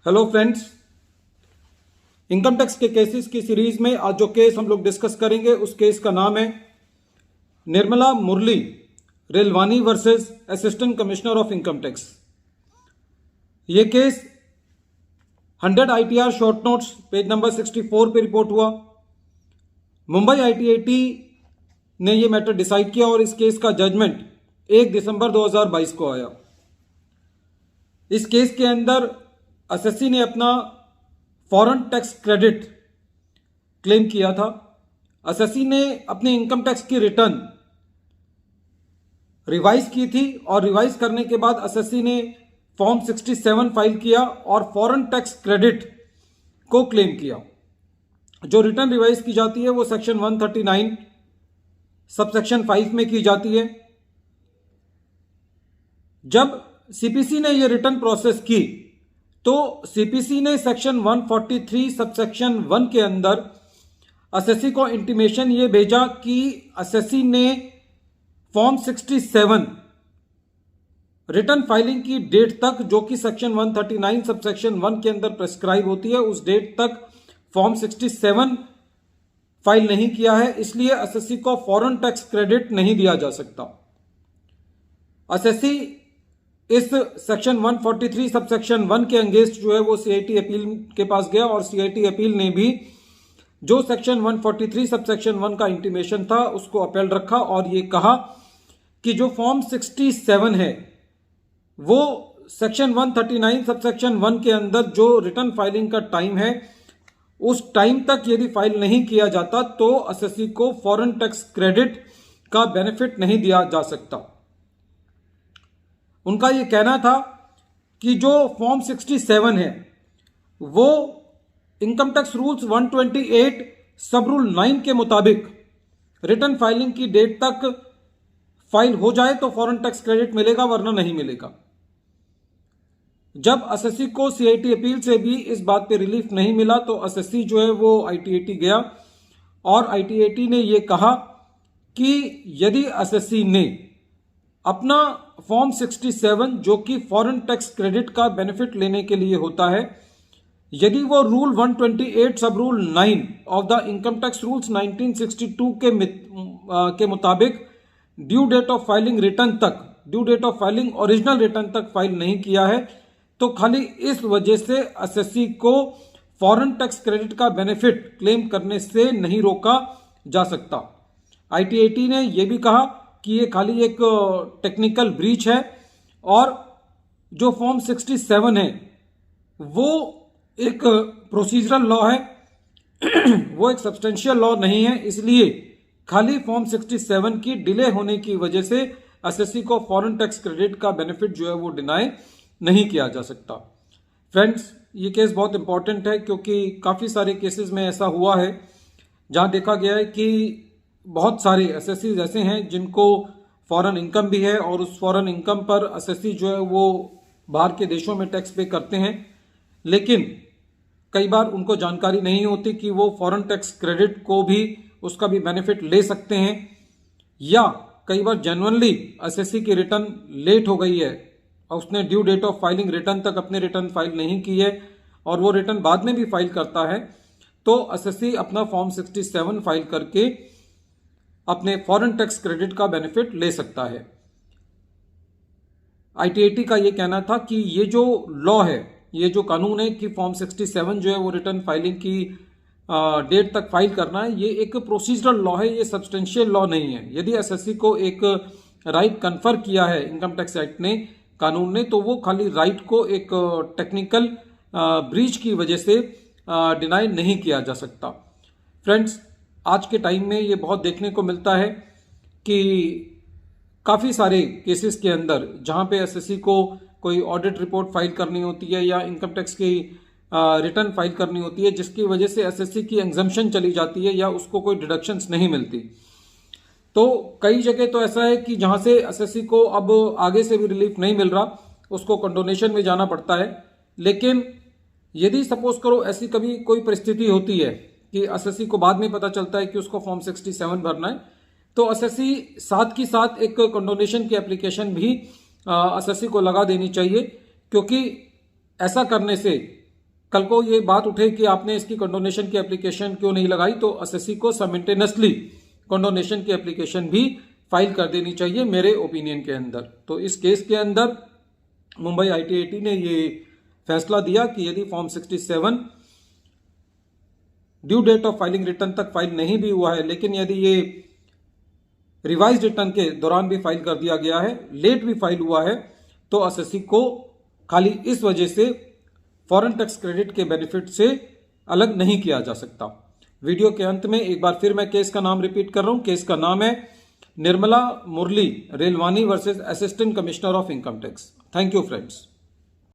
Hello friends, income tax के cases की series में आज जो केस हम लोग डिस्कस करेंगे उस केस का नाम है Nirmala Murli Relwani versus assistant commissioner of income tax. ये case 100 ITR short notes page number 64 पे रिपोर्ट हुआ। मुंबई ITAT ने ये मैटर डिसाइड किया और इस केस का जजमेंट 1 दिसंबर 2022 को आया। इस केस के अंदर एसएससी ने अपना फॉरेन टैक्स क्रेडिट क्लेम किया था। एसएससी ने अपने इनकम टैक्स की रिटर्न रिवाइज की थी और रिवाइज करने के बाद एसएससी ने फॉर्म 67 फाइल किया और फॉरेन टैक्स क्रेडिट को क्लेम किया। जो रिटर्न रिवाइज की जाती है वो सेक्शन 139 सबसेक्शन 5 में की जाती है। जब सीपीसी ने ये रिटर्न प्रोसेस की तो सीपीसी ने सेक्शन 143 सबसेक्शन 1 के अंदर एसएससी को इंटीमेशन ये भेजा कि एसएससी ने फॉर्म 67 रिटर्न फाइलिंग की डेट तक, जो कि सेक्शन 139 सबसेक्शन 1 के अंदर प्रेस्क्राइब होती है, उस डेट तक फॉर्म 67 फाइल नहीं किया है, इसलिए एसएससी को फॉरेन टैक्स क्रेडिट नहीं दिया जा सकता। एसएससी इस सेक्शन 143 सबसेक्शन 1 के अगेंस्ट जो है वो सीआईटी अपील के पास गया और सीआईटी अपील ने भी जो सेक्शन 143 सबसेक्शन 1 का इंटीमेशन था उसको अपील रखा और ये कहा कि जो फॉर्म 67 है वो सेक्शन 139 सबसेक्शन 1 के अंदर जो रिटर्न फाइलिंग का टाइम है उस टाइम तक यदि फाइल नहीं किया जाता तो एसएससी को फॉरेन टैक्स क्रेडिट का बेनिफिट नहीं दिया जा सकता। उनका यह कहना था कि जो फॉर्म 67 है वो income tax rules 128 sub rule 9 के मुताबिक रिटर्न फाइलिंग की डेट तक फाइल हो जाए तो फॉरेन टैक्स क्रेडिट मिलेगा, वरना नहीं मिलेगा। जब एसएससी को सीआईटी अपील से भी इस बात पे रिलीफ नहीं मिला तो एसएससी जो है वो आईटीएटी गया और आईटीएटी ने यह कहा कि यदि एसएससी ने अपना फॉर्म 67 जो कि फॉरेन टैक्स क्रेडिट का बेनिफिट लेने के लिए होता है, यदि वो rule 128 sub rule 9 of the income tax rules 1962 के मुताबिक due date of filing return तक, due date of filing original return तक फाइल नहीं किया है तो खाली इस वजह से एसएससी को फॉरेन टैक्स क्रेडिट का बेनिफिट क्लेम करने से नहीं रोका जा सकता। आईटीएटी ने यह भी कहा कि ये खाली एक टेक्निकल ब्रीच है और जो फॉर्म 67 है वो एक प्रोसीजरल लॉ है, वो एक सब्सटेंशियल लॉ नहीं है, इसलिए खाली फॉर्म 67 की डिले होने की वजह से एसएससी को फॉरेन टैक्स क्रेडिट का बेनिफिट जो है वो डिनाई नहीं किया जा सकता। फ्रेंड्स, ये केस बहुत इंपॉर्टेंट है क्योंकि काफ़ी सारे केसेस में ऐसा हुआ है जहां देखा गया है कि बहुत सारे एसएससी ऐसे हैं जिनको फॉरेन इनकम भी है और उस फॉरेन इनकम पर एसएससी जो है वो बाहर के देशों में टैक्स पे करते हैं, लेकिन कई बार उनको जानकारी नहीं होती कि वो फॉरेन टैक्स क्रेडिट को भी, उसका भी बेनिफिट ले सकते हैं, या कई बार जेन्युइनली एसएससी की रिटर्न लेट हो गई है और उसने due date of filing return तक अपनी रिटर्न फाइल नहीं की है और वो रिटर्न बाद में भी फाइल करता है तो एसएससी अपना फॉर्म 67 फाइल करके अपने फॉरेन टैक्स क्रेडिट का बेनिफिट ले सकता है। आईटीएटी का यह कहना था कि ये जो लॉ है, ये जो कानून है कि फॉर्म 67 जो है वो रिटर्न फाइलिंग की डेट तक फाइल करना है, ये एक प्रोसीजरल लॉ है, ये सब्सटेंशियल लॉ नहीं है। यदि एसएससी को एक राइट कन्फर किया है इनकम टैक्स एक्ट ने, कानून ने, तो वो खाली राइट को एक टेक्निकल ब्रीच की वजह से डिनाई नहीं किया जा सकता। फ्रेंड्स, आज के टाइम में ये बहुत देखने को मिलता है कि काफ़ी सारे केसेस के अंदर जहां पे एसएससी को कोई ऑडिट रिपोर्ट फाइल करनी होती है या इनकम टैक्स की रिटर्न फाइल करनी होती है जिसकी वजह से एसएससी की एग्जम्पशन चली जाती है या उसको कोई डिडक्शंस नहीं मिलती, तो कई जगह तो ऐसा है कि जहां से एसएससी को अब आगे से भी रिलीफ नहीं मिल रहा, उसको कंडोनेशन में जाना पड़ता है। लेकिन यदि सपोज करो ऐसी कभी कोई परिस्थिति होती है कि एसएससी को बाद में पता चलता है कि उसको फॉर्म 67 भरना है, तो एसएससी साथ की साथ एक कंडोनेशन की एप्लीकेशन भी एसएससी को लगा देनी चाहिए, क्योंकि ऐसा करने से कल को ये बात उठे कि आपने इसकी कंडोनेशन की एप्लीकेशन क्यों नहीं लगाई, तो एसएससी को साइमल्टेनियसली कंडोनेशन की एप्लीकेशन भी फाइल कर देनी चाहिए मेरे ओपिनियन के अंदर। तो इस केस के अंदर मुंबई आईटीएटी ने ये फैसला दिया कि यदि form 67 due date of filing return तक फाइल नहीं भी हुआ है, लेकिन यदि ये रिवाइज रिटर्न के दौरान भी फाइल कर दिया गया है, लेट भी फाइल हुआ है, तो एसएससी को खाली इस वजह से फॉरेन टैक्स क्रेडिट के बेनिफिट से अलग नहीं किया जा सकता। वीडियो के अंत में एक बार फिर मैं केस का नाम रिपीट कर रहा हूं। केस का नाम है Nirmala Murli Relwani versus assistant commissioner of income tax. Thank you friends.